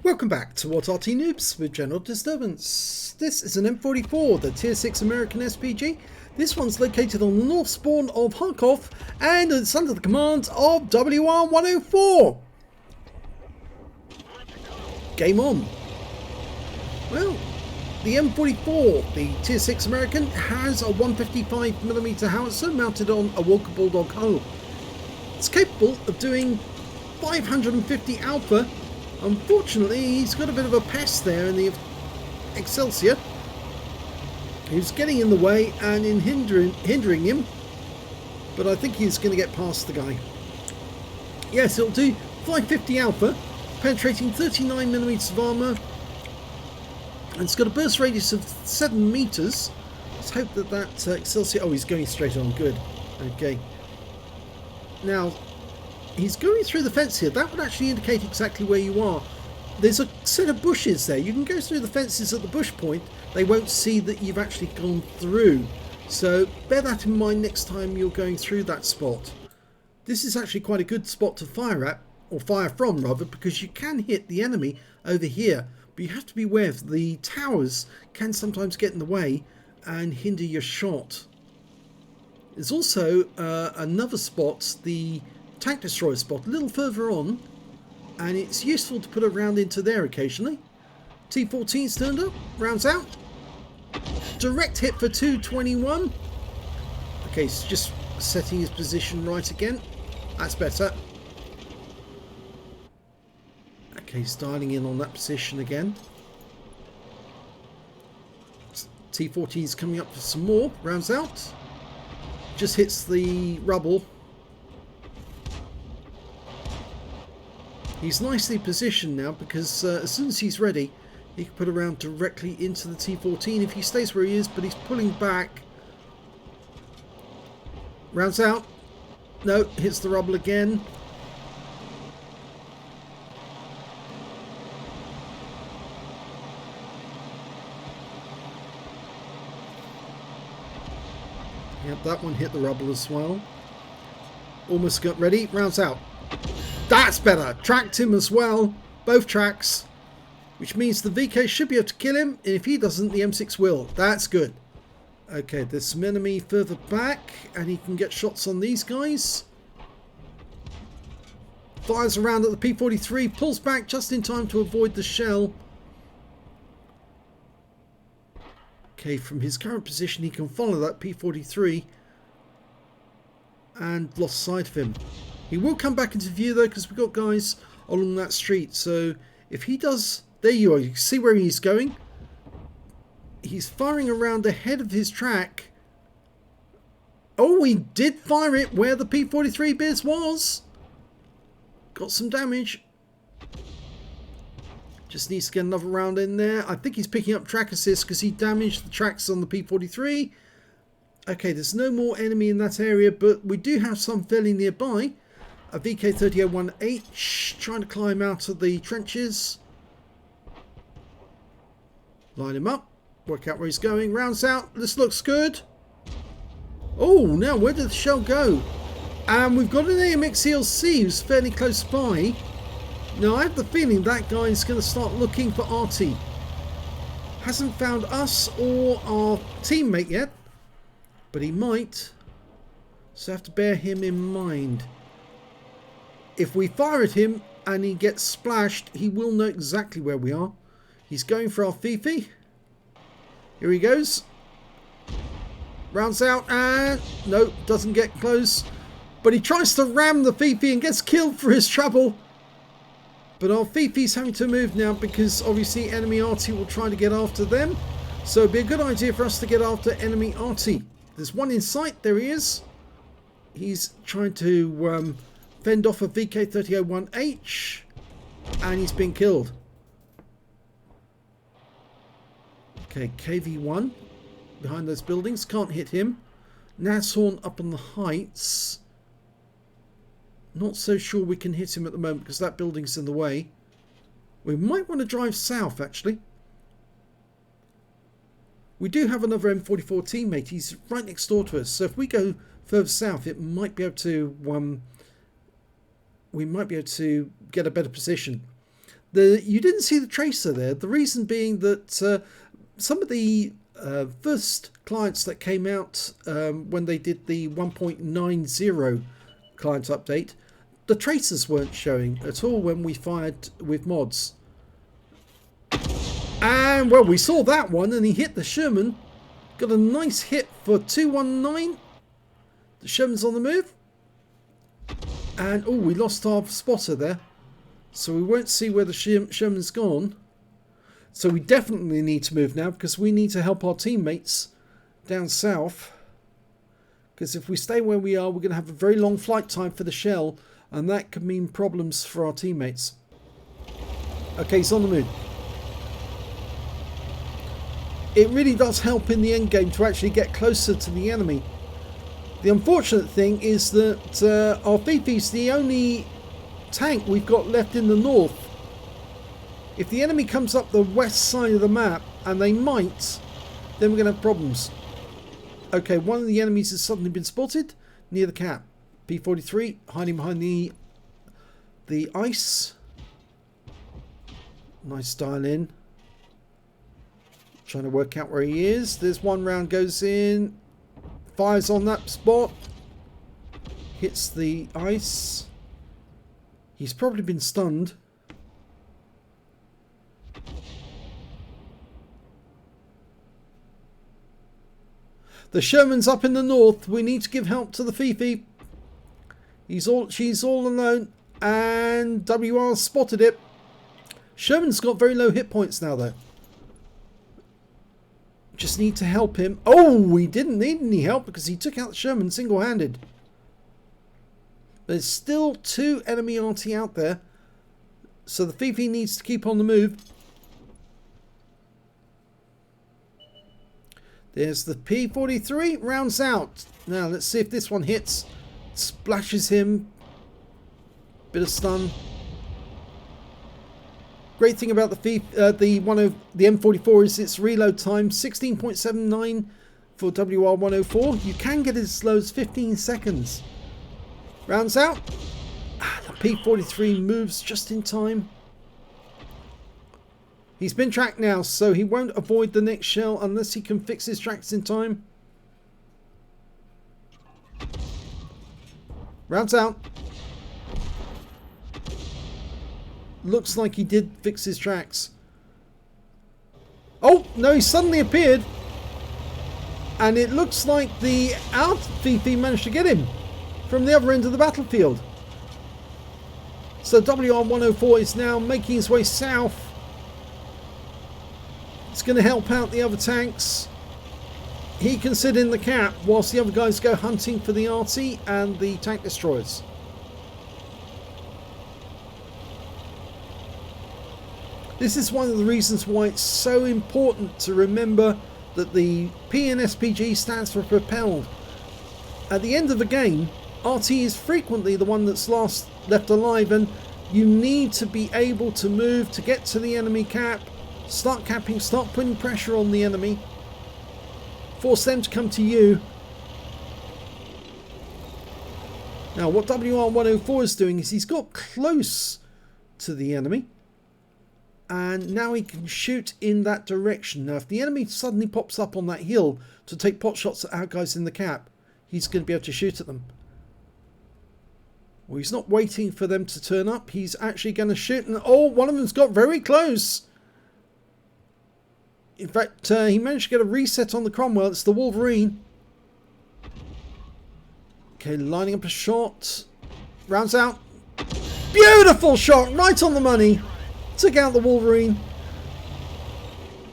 Welcome back to What Arty Noobs with General Disturbance. This is an M44, the Tier 6 American SPG. This one's located on the north spawn of Kharkov and it's under the command of WR104. Game on. Well, the M44, the Tier 6 American, has a 155mm howitzer mounted on a Walker Bulldog hull. It's capable of doing 550 alpha. Unfortunately, he's got a bit of a pest there in the Excelsior, who's getting in the way and hindering him. But I think he's going to get past the guy. Yes, it'll do 550 alpha, penetrating 39mm of armour, and it's got a burst radius of 7 meters. Let's hope that Excelsior... Oh, he's going straight on. Good. Okay. Now, he's going through the fence here. That would actually indicate exactly where you are. There's a set of bushes there. You can go through the fences at the bush point. They won't see that you've actually gone through. So bear that in mind next time you're going through that spot. This is actually quite a good spot to fire at, or fire from rather, because you can hit the enemy over here. But you have to be aware of the towers can sometimes get in the way and hinder your shot. There's also another spot, the tank destroyer spot, a little further on, and it's useful to put a round into there occasionally. T-14's turned up, rounds out, direct hit for 221. Okay, he's just setting his position right again. That's better. Okay, he's dialing in on that position again. T-14's coming up for some more, rounds out, just hits the rubble. He's nicely positioned now because as soon as he's ready, he can put a round directly into the T-14 if he stays where he is, but he's pulling back. Rounds out. No, hits the rubble again. Yep, that one hit the rubble as well. Almost got ready. Rounds out. That's better. Tracked him as well. Both tracks. Which means the VK should be able to kill him. And if he doesn't, the M6 will. That's good. Okay, there's some enemy further back. And he can get shots on these guys. Fires around at the P43. Pulls back just in time to avoid the shell. Okay, from his current position, he can follow that P43. And lost sight of him. He will come back into view though, because we've got guys along that street. So if he does... There you are. You can see where he's going. He's firing around ahead of his track. Oh, he did fire it where the P43 biz was. Got some damage. Just needs to get another round in there. I think he's picking up track assist because he damaged the tracks on the P43. Okay, there's no more enemy in that area, but we do have some fairly nearby. A VK3001H trying to climb out of the trenches. Line him up. Work out where he's going. Rounds out. This looks good. Oh, now where did the shell go? And we've got an AMX ELC who's fairly close by. Now I have the feeling that guy is going to start looking for Arty. Hasn't found us or our teammate yet. But he might. So I have to bear him in mind. If we fire at him and he gets splashed, he will know exactly where we are. He's going for our Fifi. Here he goes. Rounds out and... No, doesn't get close. But he tries to ram the Fifi and gets killed for his trouble. But our Fifi's having to move now because obviously enemy Arty will try to get after them. So it'd be a good idea for us to get after enemy Arty. There's one in sight. There he is. He's trying to... fend off a VK3001H and he's been killed. Okay, KV1 behind those buildings, can't hit him. Nashorn up on the heights. Not so sure we can hit him at the moment because that building's in the way. We might want to drive south actually. We do have another M44 teammate. He's right next door to us, so if we go further south it might be able to we might be able to get a better position. You didn't see the tracer there. The reason being that some of the first clients that came out when they did the 1.90 client update, the tracers weren't showing at all when we fired with mods. And well, we saw that one, and he hit the Sherman. Got a nice hit for 219. The Sherman's on the move. And oh, we lost our spotter there, so we won't see where the Sherman's gone. So we definitely need to move now, because we need to help our teammates down south. Because if we stay where we are, we're going to have a very long flight time for the shell, and that could mean problems for our teammates. Okay, he's on the move. It really does help in the end game to actually get closer to the enemy. The unfortunate thing is that our Fifi's the only tank we've got left in the north. If the enemy comes up the west side of the map, and they might, then we're going to have problems. Okay, one of the enemies has suddenly been spotted near the cap. P43 hiding behind the ice. Nice dial in. Trying to work out where he is. There's one round goes in. Fires on that spot. Hits the ice. He's probably been stunned. The Sherman's up in the north. We need to give help to the Fifi. She's all alone. And WR spotted it. Sherman's got very low hit points now though. Just need to help him. Oh, we didn't need any help because he took out the Sherman single-handed. There's still 2 enemy Arty out there. So the Fifi needs to keep on the move. There's the P43. Rounds out. Now let's see if this one hits. Splashes him. Bit of stun. Great thing about the M44 is its reload time, 16.79 for WR104. You can get it as low as 15 seconds. Rounds out. The P43 moves just in time. He's been tracked now, so he won't avoid the next shell unless he can fix his tracks in time. Rounds out. Looks like he did fix his tracks. Oh, no, he suddenly appeared. And it looks like the out Fifi managed to get him from the other end of the battlefield. So WR104 is now making his way south. It's going to help out the other tanks. He can sit in the cap whilst the other guys go hunting for the Arty and the tank destroyers. This is one of the reasons why it's so important to remember that the P in SPG stands for propelled. At the end of the game, RT is frequently the one that's left alive, and you need to be able to move to get to the enemy cap, start capping, start putting pressure on the enemy, force them to come to you. Now what WR104 is doing is he's got close to the enemy, and now he can shoot in that direction. Now if the enemy suddenly pops up on that hill to take pot shots at our guys in the cap, he's going to be able to shoot at them. Well, he's not waiting for them to turn up. He's actually going to shoot, and oh, one of them's got very close. In fact, he managed to get a reset on the Cromwell. It's the Wolverine. Okay, lining up a shot. Rounds out. Beautiful shot, right on the money. Took out the Wolverine.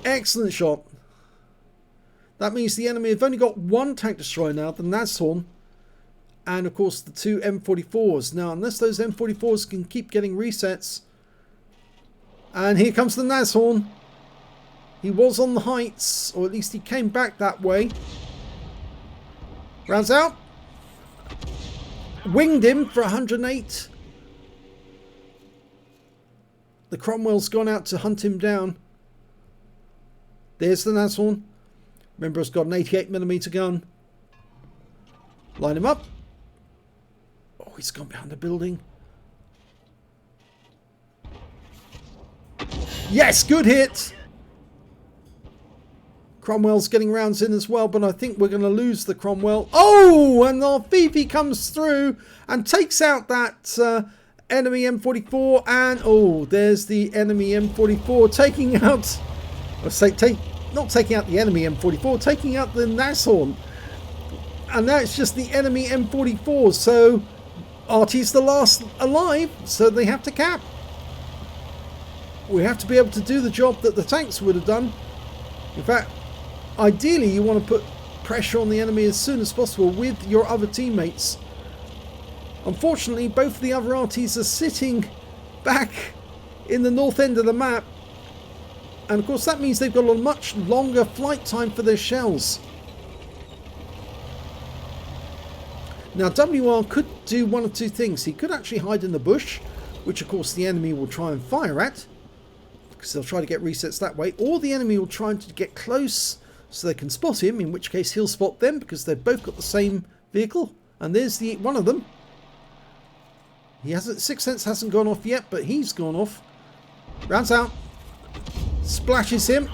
Excellent shot. That means the enemy have only got one tank destroyer now, the Nashorn. And of course the 2 M44s. Now unless those M44s can keep getting resets. And here comes the Nashorn. He was on the heights, or at least he came back that way. Rounds out. Winged him for 108. The Cromwell's gone out to hunt him down. There's the Nashorn. Remember, it's got an 88mm gun. Line him up. Oh, he's gone behind the building. Yes, good hit. Cromwell's getting rounds in as well, but I think we're going to lose the Cromwell. Oh, and our Fifi comes through and takes out that enemy M44. And oh, there's the enemy M44 taking out, not taking out the enemy M44, taking out the Nashorn. And that's just the enemy M44. So Arty's the last alive, so they have to cap. We have to be able to do the job that the tanks would have done. In fact, ideally you want to put pressure on the enemy as soon as possible with your other teammates. Unfortunately, both of the other Artys are sitting back in the north end of the map, and of course that means they've got a much longer flight time for their shells. Now WR could do one of two things. He could actually hide in the bush, which of course the enemy will try and fire at, because they'll try to get resets that way, or the enemy will try to get close so they can spot him, in which case he'll spot them because they've both got the same vehicle. And there's the one of them. He hasn't, Sixth Sense hasn't gone off yet, but he's gone off. Rounds out, splashes him.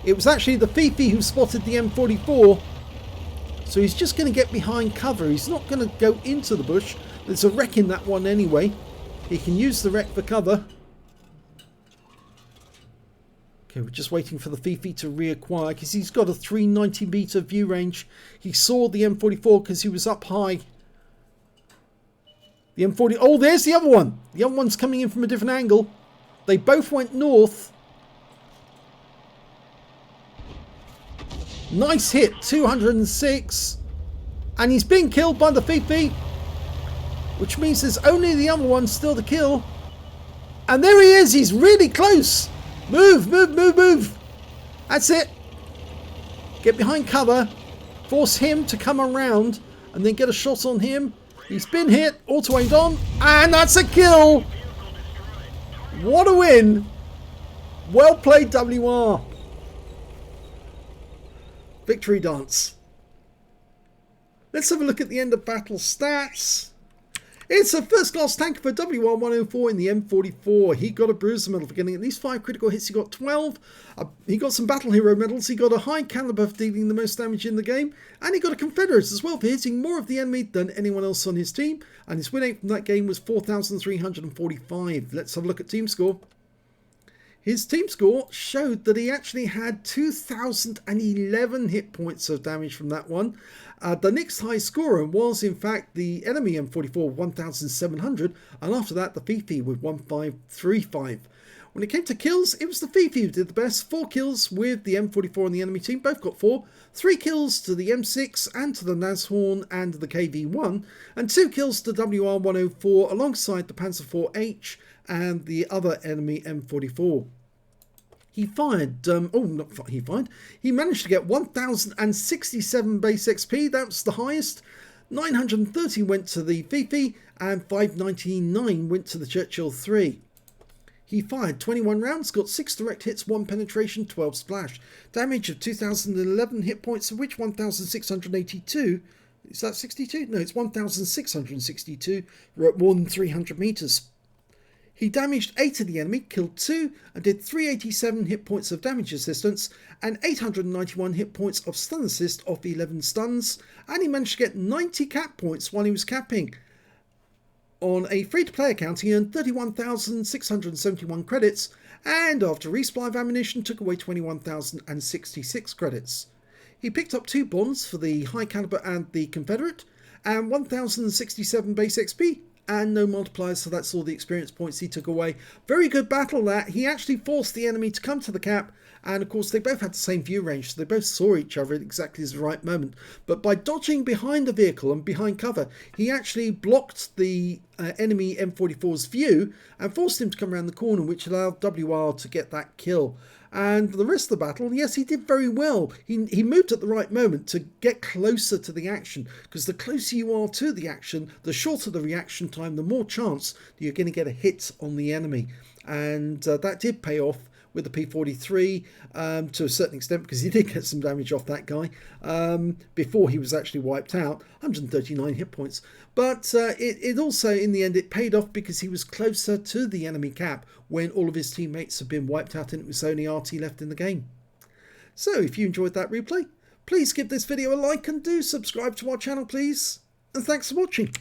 It was actually the Fifi who spotted the M44, so he's just going to get behind cover. He's not going to go into the bush. There's a wreck in that one anyway. He can use the wreck for cover. Okay, we're just waiting for the Fifi to reacquire because he's got a 390 meter view range. He saw the M44 because he was up high. The M40, oh, there's the other one. The other one's coming in from a different angle. They both went north. Nice hit, 206. And he's being killed by the Fifi, which means there's only the other one still to kill. And there he is, he's really close. Move, move, move, move. That's it. Get behind cover. Force him to come around and then get a shot on him. He's been hit, auto-aimed on, and that's a kill. What a win. Well played, WR. Victory dance. Let's have a look at the end of battle stats. It's a first class tank for WR104 in the M44. He got a bruiser medal for getting at least 5 critical hits. He got 12. He got some battle hero medals. He got a high caliber for dealing the most damage in the game. And he got a Confederate as well for hitting more of the enemy than anyone else on his team. And his win rate from that game was 4,345. Let's have a look at team score. His team score showed that he actually had 2,011 hit points of damage from that one. The next high scorer was in fact the enemy M44, 1,700, and after that the Fifi with 1,535. When it came to kills, it was the Fifi who did the best. 4 kills with the M44 and the enemy team, both got 4. 3 kills to the M6 and to the Nashorn and the KV1, and 2 kills to WR104 alongside the Panzer IV-H and the other enemy M44. He fired, he managed to get 1,067 base XP, that's the highest. 930 went to the Fifi and 599 went to the Churchill 3. He fired 21 rounds, got 6 direct hits, 1 penetration, 12 splash. Damage of 2,011 hit points, of which 1,682, is that 62? No, it's 1,662, we're at more than 300 meters. He damaged 8 of the enemy, killed 2, and did 387 hit points of damage assistance and 891 hit points of stun assist off 11 stuns, and he managed to get 90 cap points while he was capping. On a free-to-play account, he earned 31,671 credits, and after resupply of ammunition, took away 21,066 credits. He picked up 2 bonds for the High Caliber and the Confederate, and 1,067 base XP. And no multipliers, so that's all the experience points he took away. Very good battle that. He actually forced the enemy to come to the cap, and of course they both had the same view range, so they both saw each other at exactly the right moment. But by dodging behind the vehicle and behind cover, he actually blocked the enemy M44's view and forced him to come around the corner, which allowed WR to get that kill. And for the rest of the battle, yes, he did very well. He moved at the right moment to get closer to the action, because the closer you are to the action, the shorter the reaction time, the more chance that you're going to get a hit on the enemy. And that did pay off with the P43 to a certain extent, because he did get some damage off that guy before he was actually wiped out. 139 hit points. But it also, in the end, it paid off because he was closer to the enemy cap when all of his teammates had been wiped out and it was only Arty left in the game. So if you enjoyed that replay, please give this video a like and do subscribe to our channel, please. And thanks for watching.